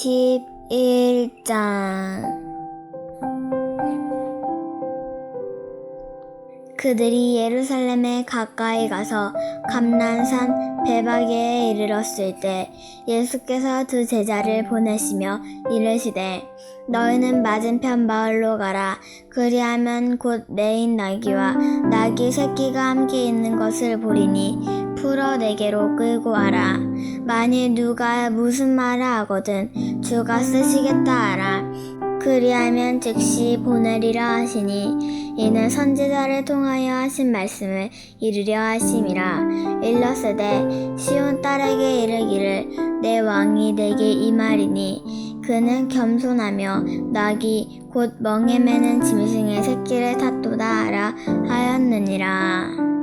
11장. 그들이 예루살렘에 가까이 가서 감난산 베바게에 이르렀을 때 예수께서 두 제자를 보내시며 이르시되 너희는 맞은편 마을로 가라. 그리하면 곧 매인 나귀와 나귀 새끼가 함께 있는 것을 보리니 풀어 내게로 끌고 와라. 만일 누가 무슨 말을 하거든 주가 쓰시겠다 하라. 그리하면 즉시 보내리라 하시니 이는 선지자를 통하여 하신 말씀을 이루려 하심이라. 일러스되 시온 딸에게 이르기를 내 왕이 내게 임하리니 그는 겸손하며 나귀 곧 멍에 매는 짐승의 새끼를 탔도다 하라 하였느니라.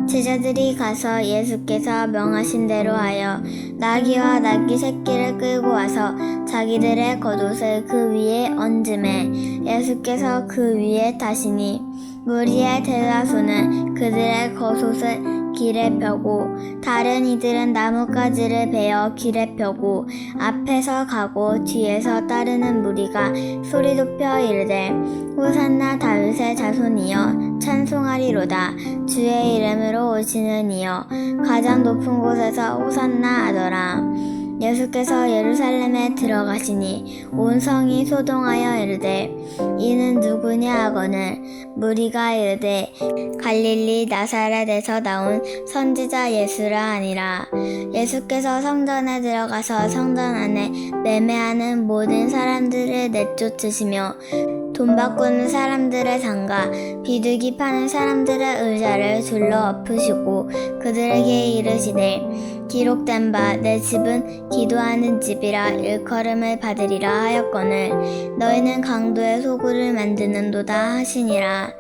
제자들이 가서 예수께서 명하신 대로 하여 나귀와 나귀 새끼를 끌고 와서 자기들의 겉옷을 그 위에 얹음에 예수께서 그 위에 타시니 무리의 대다수는 그들의 겉옷을 길에 펴고 다른 이들은 나뭇가지를 베어 길에 펴고 앞에서 가고 뒤에서 따르는 무리가 소리 높여 이르되 호산나 다윗의 자손이여 찬송하리로다. 주의 이름으로 오시는 이여 가장 높은 곳에서 호산나 하더라. 예수께서 예루살렘에 들어가시니 온 성이 소동하여 이르되 이는 누구냐 하거늘 무리가 이르되 갈릴리 나사렛에서 나온 선지자 예수라 하니라. 예수께서 성전에 들어가서 성전 안에 매매하는 모든 사람들을 내쫓으시며 돈 바꾸는 사람들의 상과 비둘기 파는 사람들의 의자를 둘러 엎으시고 그들에게 이르시되 기록된 바 내 집은 기도하는 집이라 일컬음을 받으리라 하였거늘 너희는 강도의 소굴을 만드는도다 하시니라.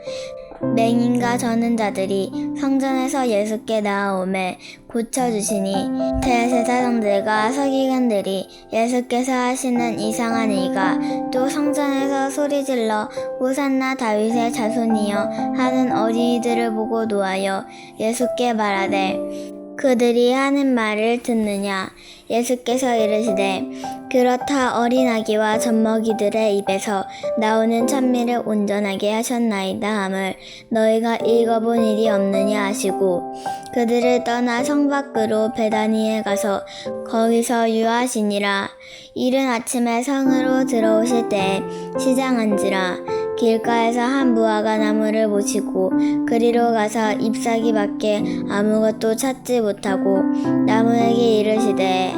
맹인과 저는 자들이 성전에서 예수께 나아오매 고쳐주시니 대제사장들과 서기관들이 예수께서 하시는 이상한 일과 또 성전에서 소리질러 호산나 다윗의 자손이여 하는 어린이들을 보고 노하여 예수께 말하되 그들이 하는 말을 듣느냐. 예수께서 이르시되 그렇다 어린아기와 젖먹이들의 입에서 나오는 찬미를 온전하게 하셨나이다 함을 너희가 읽어본 일이 없느냐 하시고 그들을 떠나 성 밖으로 베다니에 가서 거기서 유하시니라. 이른 아침에 성으로 들어오실 때에 시장한지라. 길가에서 한 무화과 나무를 보시고 그리로 가서 잎사귀밖에 아무것도 찾지 못하고 나무에게 이르시되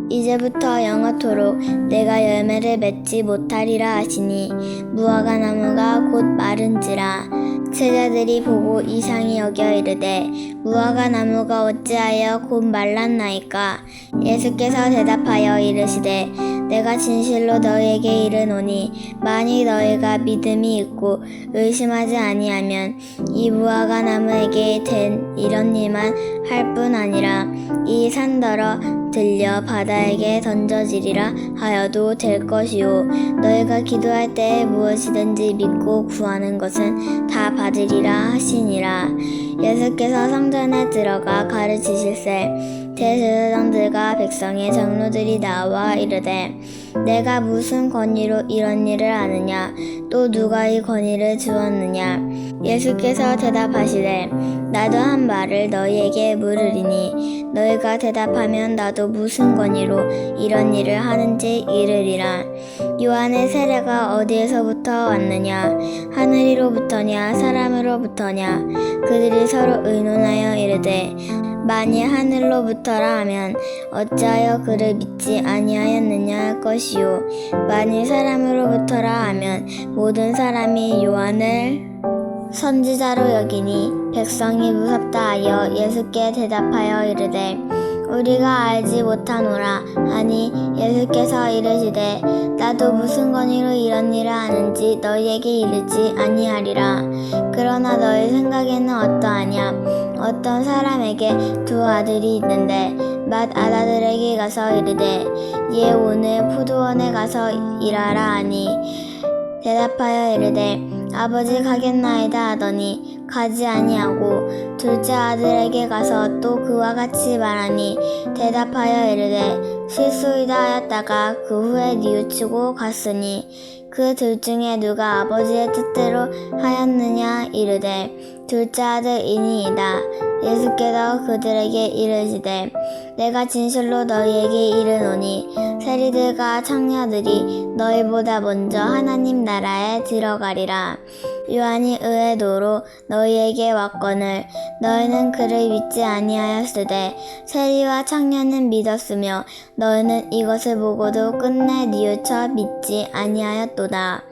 이제부터 영원토록 내가 열매를 맺지 못하리라 하시니 무화과 나무가 곧 마른지라. 제자들이 보고 이상히 여겨 이르되 무화과 나무가 어찌하여 곧 말랐나이까. 예수께서 대답하여 이르시되 내가 진실로 너희에게 이르노니 만일 너희가 믿음이 있고 의심하지 아니하면 이 무화과 나무에게 된 이런 일만 할 뿐 아니라 이 산더러 들려 바다에게 던져지리라 하여도 될 것이요 너희가 기도할 때에 무엇이든지 믿고 구하는 것은 다 받으리라 하시니라. 예수께서 성전에 들어가 가르치실세 대제사장들과 백성의 장로들이 나와 이르되 내가 무슨 권위로 이런 일을 하느냐 또 누가 이 권위를 주었느냐. 예수께서 대답하시되 나도 한 말을 너희에게 물으리니 너희가 대답하면 나도 무슨 권위로 이런 일을 하는지 이르리라. 요한의 세례가 어디에서부터 왔느냐 하늘이로부터냐 사람으로부터냐. 그들이 서로 의논하여 이르되 만일 하늘로부터라 하면 어찌하여 그를 믿지 아니하였느냐 할 것이요 만일 사람으로부터라 하면 모든 사람이 요한을 선지자로 여기니 백성이 무섭다 하여 예수께 대답하여 이르되 우리가 알지 못하노라 하니 예수께서 이르시되 나도 무슨 권위로 이런 일을 하는지 너희에게 이르지 아니하리라. 그러나 너희 생각에는 어떠하냐. 어떤 사람에게 두 아들이 있는데 맏 아들에게 가서 이르되 얘 오늘 포도원에 가서 일하라 하니 대답하여 이르되 아버지 가겠나이다 하더니 가지 아니하고 둘째 아들에게 가서 또 그와 같이 말하니 대답하여 이르되 실소이다 하였다가 그 후에 뉘우치고 갔으니 그 둘 중에 누가 아버지의 뜻대로 하였느냐 이르되 둘째 아들이니이다. 예수께서 그들에게 이르시되 내가 진실로 너희에게 이르노니 세리들과 창녀들이 너희보다 먼저 하나님 나라에 들어가리라. 요한이 의의 도로 너희에게 왔거늘 너희는 그를 믿지 아니하였으되 세리와 창녀는 믿었으며 너희는 이것을 보고도 끝내 뉘우쳐 믿지 아니하였도다.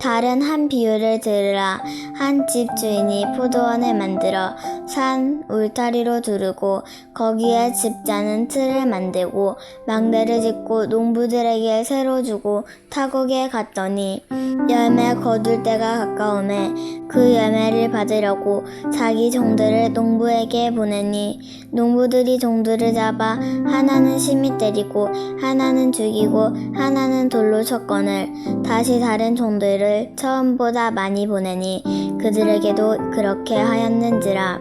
다른 한 비유를 들으라. 한 집 주인이 포도원을 만들어 산 울타리로 두르고 거기에 집자는 틀을 만들고 망대를 짓고 농부들에게 새로 주고 타국에 갔더니 열매 거둘 때가 가까우매 그 열매를 받으려고 자기 종들을 농부에게 보내니 농부들이 종들을 잡아 하나는 심히 때리고 하나는 죽이고 하나는 돌로 쳤거늘 다시 다른 종들을 처음보다 많이 보내니 그들에게도 그렇게 하였는지라.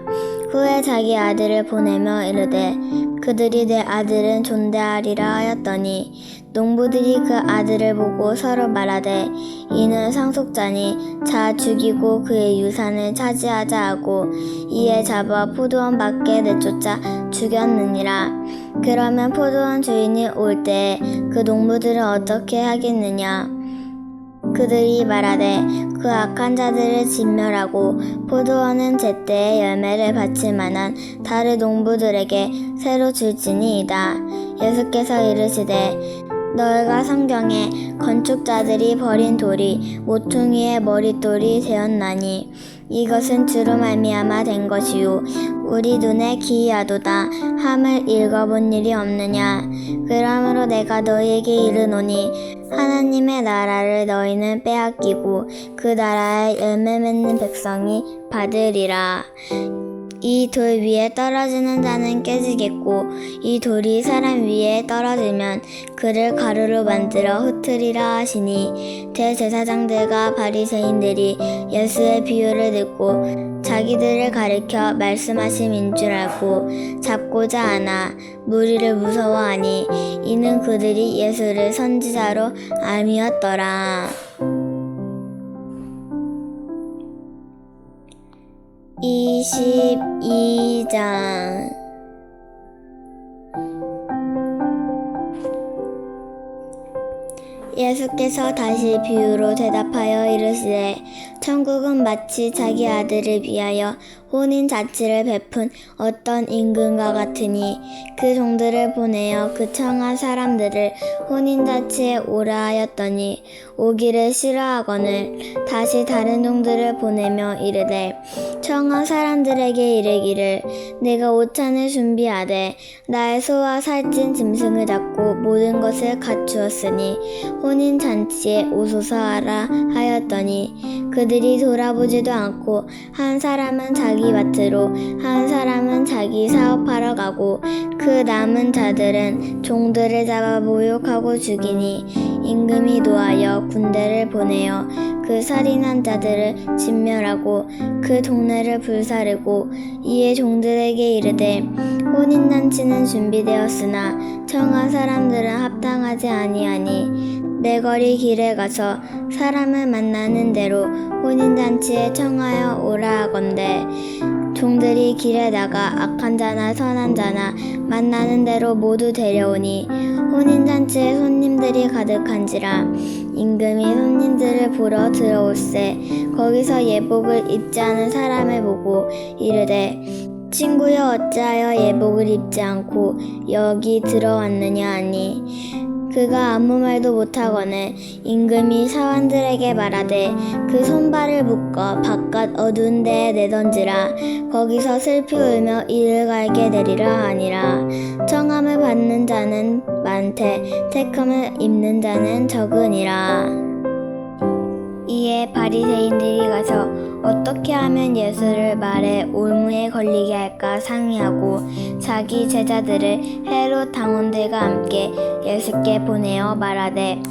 후에 자기 아들을 보내며 이르되 그들이 내 아들은 존대하리라 하였더니 농부들이 그 아들을 보고 서로 말하되 이는 상속자니 자 죽이고 그의 유산을 차지하자 하고 이에 잡아 포도원 밖에 내쫓아 죽였느니라. 그러면 포도원 주인이 올 때에 그 농부들은 어떻게 하겠느냐. 그들이 말하되 그 악한 자들을 진멸하고 포도원은 제때에 열매를 바칠 만한 다른 농부들에게 새로 줄지니이다. 예수께서 이르시되 너희가 성경에 건축자들이 버린 돌이 모퉁이의 머릿돌이 되었나니 이것은 주로 말미암아 된 것이요 우리 눈에 기이하도다 함을 읽어본 일이 없느냐. 그러므로 내가 너희에게 이르노니 하나님의 나라를 너희는 빼앗기고 그 나라에 열매 맺는 백성이 받으리라. 이 돌 위에 떨어지는 자는 깨지겠고 이 돌이 사람 위에 떨어지면 그를 가루로 만들어 흩으리라 하시니 대제사장들과 바리새인들이 예수의 비유를 듣고 자기들을 가리켜 말씀하심인 줄 알고 잡고자 하나 무리를 무서워하니 이는 그들이 예수를 선지자로 알미었더라. 22장 예수께서 다시 비유로 대답하여 이르시되 천국은 마치 자기 아들을 위하여 혼인잔치를 베푼 어떤 임금과 같으니 그 종들을 보내어 그 청한 사람들을 혼인잔치에 오라 하였더니 오기를 싫어하거늘 다시 다른 종들을 보내며 이르되 청한 사람들에게 이르기를 내가 오찬을 준비하되 나의 소와 살찐 짐승을 잡고 모든 것을 갖추었으니 혼인잔치에 오소서 하라 하였더니 그들이 돌아보지도 않고 한 사람은 자기 밭으로 한 사람은 자기 사업하러 가고 그 남은 자들은 종들을 잡아 모욕하고 죽이니 임금이 노하여 군대를 보내어 그 살인한 자들을 진멸하고 그 동네를 불사르고 이에 종들에게 이르되 혼인잔치는 준비되었으나 청한 사람들은 합당하지 아니하니 내 거리 길에 가서 사람을 만나는 대로 혼인잔치에 청하여 오라 하건대 종들이 길에 나가 악한 자나 선한 자나 만나는 대로 모두 데려오니 혼인잔치에 손님들이 가득한지라 임금이 손님들을 보러 들어올세 거기서 예복을 입지 않은 사람을 보고 이르되 친구여 어찌하여 예복을 입지 않고 여기 들어왔느냐 하니 그가 아무 말도 못하거늘 임금이 사원들에게 말하되 그 손발을 묶어 바깥 어두운 데에 내던지라 거기서 슬피 울며 이를 갈게 되리라 하니라. 청함을 받는 자는 많되 택함을 입는 자는 적으니라. 이에 바리새인들이 가서 어떻게 하면 예수를 말에 올무에 걸리게 할까 상의하고 자기 제자들을 헤롯 당원들과 함께 예수께 보내어 말하되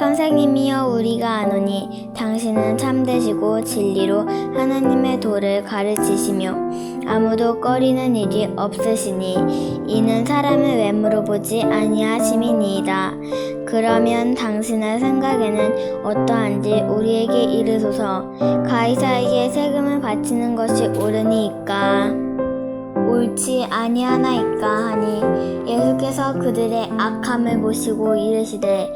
선생님이여 우리가 아노니 당신은 참되시고 진리로 하나님의 도를 가르치시며 아무도 꺼리는 일이 없으시니 이는 사람의 외모로 보지 아니하심이니이다. 그러면 당신의 생각에는 어떠한지 우리에게 이르소서. 가이사에게 세금을 바치는 것이 옳으니이까 옳지 아니하나이까 하니 예수께서 그들의 악함을 보시고 이르시되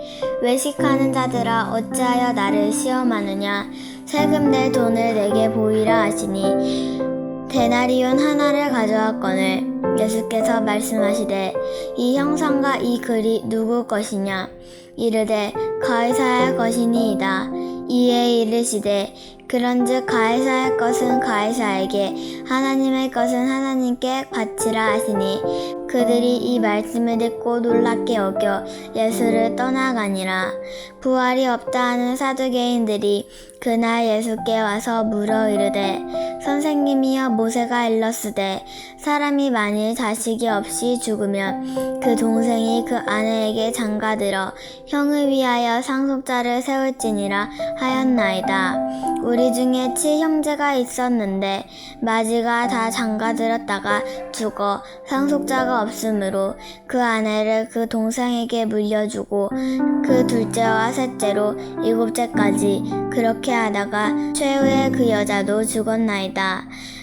외식하는 자들아 어찌하여 나를 시험하느냐. 세금 낼 돈을 내게 보이라 하시니 데나리온 하나를 가져왔거늘 예수께서 말씀하시되 이 형상과 이 글이 누구 것이냐. 이르되 가이사의 것이니이다. 이에 이르시되 그런즉 가이사의 것은 가이사에게 하나님의 것은 하나님께 바치라 하시니 그들이 이 말씀을 듣고 놀랍게 여겨 예수를 떠나가니라. 부활이 없다 하는 사두개인들이 그날 예수께 와서 물어 이르되 선생님이여 모세가 일렀으되 사람이 만일 자식이 없이 죽으면 그 동생이 그 아내에게 장가들어 형을 위하여 상속자를 세울지니라 하였나이다. 우리 중에 7형제가 있었는데 마지가 다 장가들었다가 죽어 상속자가 없으므로 그 아내를 그 동생에게 물려주고 그 둘째와 셋째로 7째까지 그렇게 하다가 최후에 그 여자도 죽었나이다.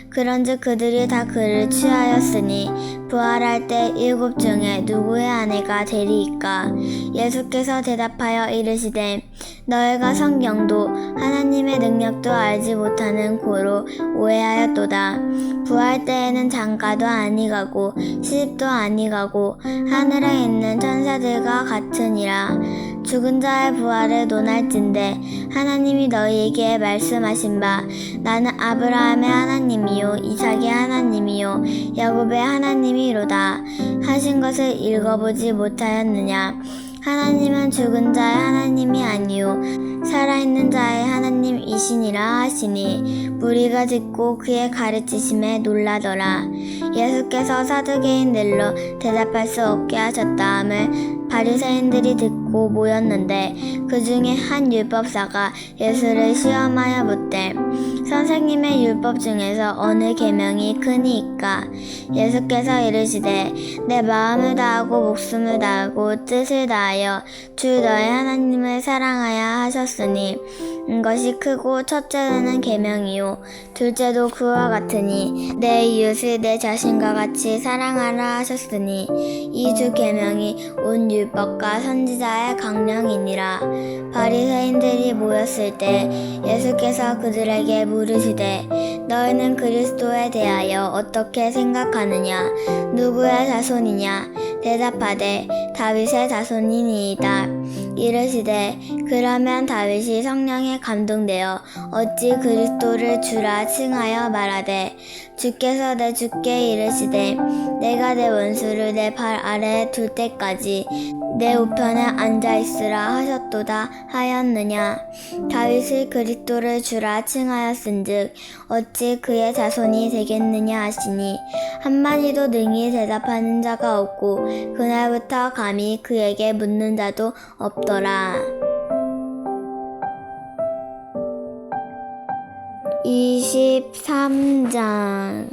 그런즉 그들이 다 그를 취하였으니 부활할 때 7 중에 누구의 아내가 되리이까. 예수께서 대답하여 이르시되 너희가 성경도 하나님의 능력도 알지 못하는 고로 오해하였도다. 부활 때에는 장가도 아니가고 시집도 아니가고 하늘에 있는 천사들과 같으니라. 죽은 자의 부활을 논할진대 하나님이 너희에게 말씀하신 바 나는 아브라함의 하나님이요 이삭의 하나님이요 야곱의 하나님이로다 하신 것을 읽어보지 못하였느냐. 하나님은 죽은 자의 하나님이 아니요 살아있는 자의 하나님이시니라 하시니 무리가 듣고 그의 가르치심에 놀라더라. 예수께서 사두개인들로 대답할 수 없게 하셨다함을 바리새인들이 듣고 모였는데 그 중에 한 율법사가 예수를 시험하여 묻되 선생님의 율법 중에서 어느 계명이 크니이까. 예수께서 이르시되 내 마음을 다하고 목숨을 다하고 뜻을 다하여 주 너의 하나님을 사랑하야 하셨으니 이것이 크고 첫째는 계명이요 둘째도 그와 같으니 내 이웃을 내 자신과 같이 사랑하라 하셨으니 이 두 계명이 온 율법과 선지자의 강령이니라. 바리새인들이 모였을 때 예수께서 그들에게 물으시되 너희는 그리스도에 대하여 어떻게 생각하느냐. 누구의 자손이냐. 대답하되 다윗의 자손이니이다. 이르시되 그러면 다윗이 성령에 감동되어 어찌 그리스도를 주라 칭하여 말하되 주께서 내 주께 이르시되 내가 내 원수를 내 발 아래에 둘 때까지 내 우편에 앉아있으라 하셨도다 하였느냐. 다윗이 그리스도를 주라 칭하였은즉 어찌 그의 자손이 되겠느냐 하시니 한마디도 능히 대답하는 자가 없고 그날부터 감히 그에게 묻는 자도 없더라. 23장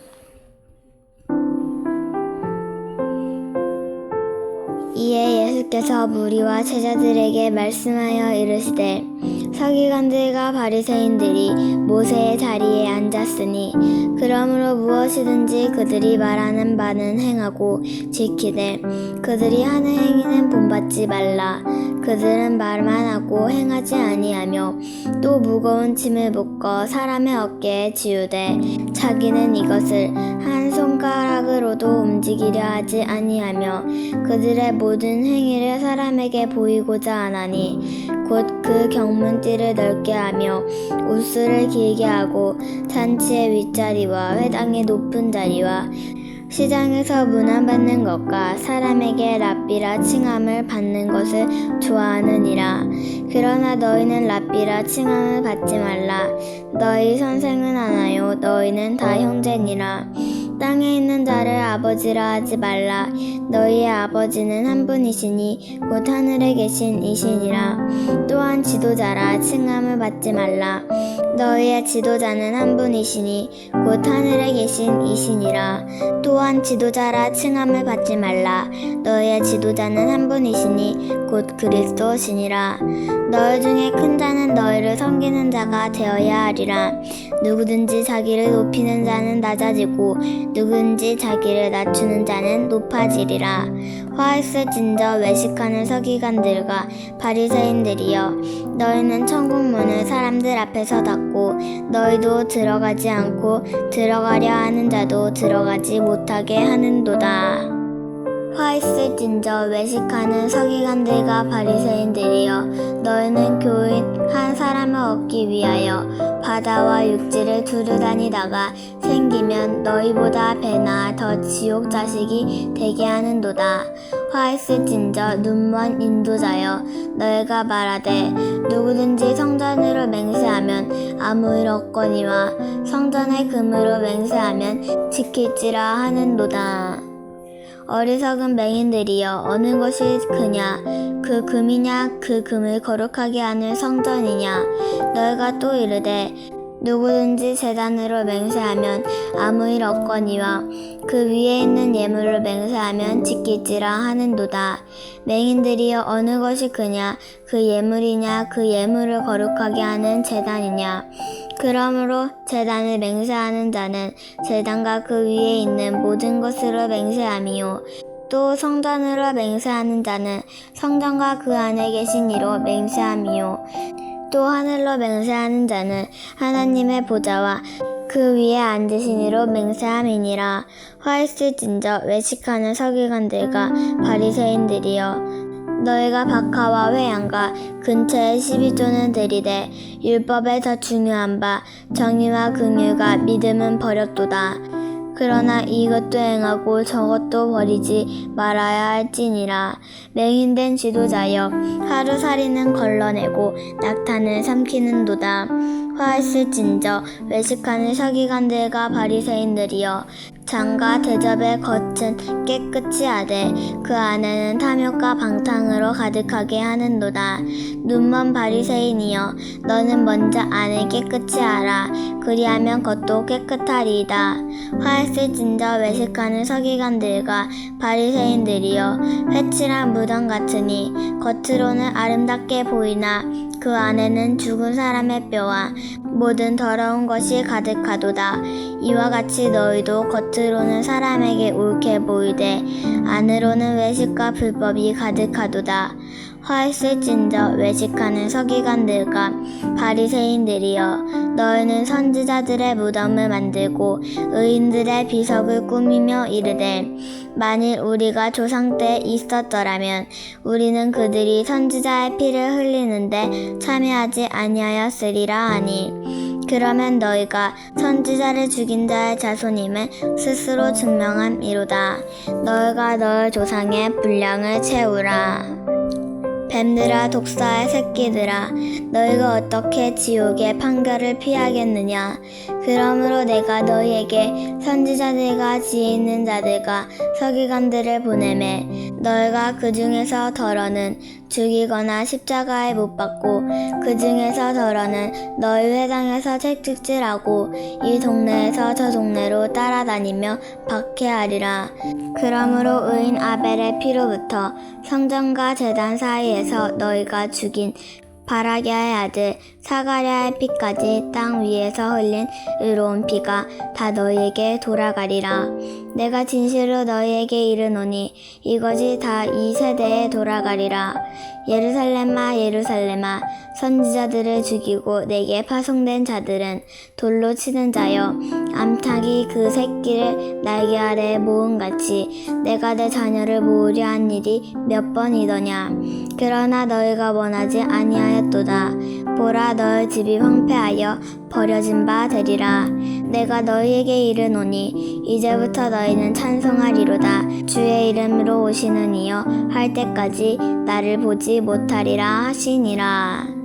이에 예수께서 무리와 제자들에게 말씀하여 이르시되 서기관들과 바리새인들이 모세의 자리에 앉았으니 그러므로 무엇이든지 그들이 말하는 바는 행하고 지키되 그들이 하는 행위는 본받지 말라. 그들은 말만 하고 행하지 아니하며 또 무거운 짐을 묶어 사람의 어깨에 지우되 자기는 이것을 한 손가락으로도 움직이려 하지 아니하며 그들의 모든 행위를 사람에게 보이고자 하나니 곧 그 경문띠를 넓게 하며 옷수를 길게 하고 잔치의 윗자리와 회당의 높은 자리와 시장에서 문안받는 것과 사람에게 랍비라 칭함을 받는 것을 좋아하느니라. 그러나 너희는 랍비라 칭함을 받지 말라. 너희 선생은 하나요 너희는 다 형제니라. 땅에 있는 자를 아버지라 하지 말라. 너희의 아버지는 한 분이시니 곧 하늘에 계신 이시니라. 또한 지도자라 칭함을 받지 말라. 너희의 지도자는 한 분이시니 곧 하늘에 계신 이시니라. 또한 지도자라 칭함을 받지 말라. 너희의 지도자는 한 분이시니 곧 그리스도시니라. 너희 중에 큰 자는 너희를 섬기는 자가 되어야 하리라. 누구든지 자기를 높이는 자는 낮아지고 누구든지 자기를 낮추는 자는 높아지리라. 화 있을진저 외식하는 서기관들과 바리새인들이여, 너희는 천국 문을 사람들 앞에서 닫고 너희도 들어가지 않고 들어가려 하는 자도 들어가지 못하게 하는도다. 화 있을진저 외식하는 서기관들과 바리새인들이여, 너희는 교인 한 사람을 얻기 위하여 바다와 육지를 두루 다니다가 생기면 너희보다 배나 더 지옥 자식이 되게 하는도다. 화 있을진저 눈먼 인도자여, 너희가 말하되 누구든지 성전으로 맹세하면 아무 일 없거니와 성전의 금으로 맹세하면 지킬지라 하는도다. 어리석은 맹인들이여, 어느 것이 크냐? 그 금이냐? 그 금을 거룩하게 하는 성전이냐? 너희가 또 이르되 누구든지 제단으로 맹세하면 아무 일 없거니와 그 위에 있는 예물을 맹세하면 지킬지라 하는도다. 맹인들이여, 어느 것이 크냐? 그 예물이냐? 그 예물을 거룩하게 하는 제단이냐? 그러므로 제단을 맹세하는 자는 제단과 그 위에 있는 모든 것으로 맹세함이요, 또 성전으로 맹세하는 자는 성전과 그 안에 계신 이로 맹세함이요, 또 하늘로 맹세하는 자는 하나님의 보좌와 그 위에 앉으신 이로 맹세함이니라. 화 있을진저 외식하는 서기관들과 바리새인들이여, 너희가 박하와 회양과 근처에 12조는 드리되 율법에 더 중요한 바 정의와 긍휼과 믿음은 버렸도다. 그러나 이것도 행하고 저것도 버리지 말아야 할지니라. 맹인된 지도자여, 하루살이는 걸러내고 낙탄을 삼키는도다. 화 있을진저 외식하는 서기관들과 바리새인들이여, 장과 대접의 겉은 깨끗이 하되 그 안에는 탐욕과 방탕으로 가득하게 하는도다. 눈먼 바리새인이여, 너는 먼저 안을 깨끗이 하라. 그리하면 겉도 깨끗하리이다. 화 있을진저 외식하는 서기관들과 바리새인들이여, 회칠한 무덤 같으니 겉으로는 아름답게 보이나 그 안에는 죽은 사람의 뼈와 모든 더러운 것이 가득하도다. 이와 같이 너희도 겉으로는 사람에게 옳게 보이되 안으로는 외식과 불법이 가득하도다. 화 있을진저 외식하는 서기관들과 바리새인들이여, 너희는 선지자들의 무덤을 만들고 의인들의 비석을 꾸미며 이르되 만일 우리가 조상 때 있었더라면 우리는 그들이 선지자의 피를 흘리는데 참여하지 아니하였으리라 하니, 그러면 너희가 선지자를 죽인 자의 자손임을 스스로 증명함이로다. 너희가 너희 조상의 분량을 채우라. 뱀들아, 독사의 새끼들아, 너희가 어떻게 지옥의 판결을 피하겠느냐? 그러므로 내가 너희에게 선지자들과 지혜 있는 자들과 서기관들을 보내매 너희가 그 중에서 더러는 죽이거나 십자가에 못 박고 그 중에서 더러는 너희 회당에서 책찍질하고 이 동네에서 저 동네로 따라다니며 박해하리라. 그러므로 의인 아벨의 피로부터 성전과 제단 사이에서 너희가 죽인 바라기야의 아들 사가랴의 피까지 땅 위에서 흘린 의로운 피가 다 너희에게 돌아가리라. 내가 진실로 너희에게 이르노니 이것이 다 이 세대에 돌아가리라. 예루살렘아, 예루살렘아, 선지자들을 죽이고 내게 파송된 자들은 돌로 치는 자여, 암탉이 그 새끼를 날개 아래에 모음같이 내가 내 자녀를 모으려 한 일이 몇 번이더냐. 그러나 너희가 원하지 아니하였도다. 보라, 너희 집이 황폐하여 버려진 바 되리라. 내가 너희에게 이르노니 이제부터 너희는 찬송하리로다. 주의 이름으로 오시는 이여 할 때까지 나를 보지 못하리라 하시니라.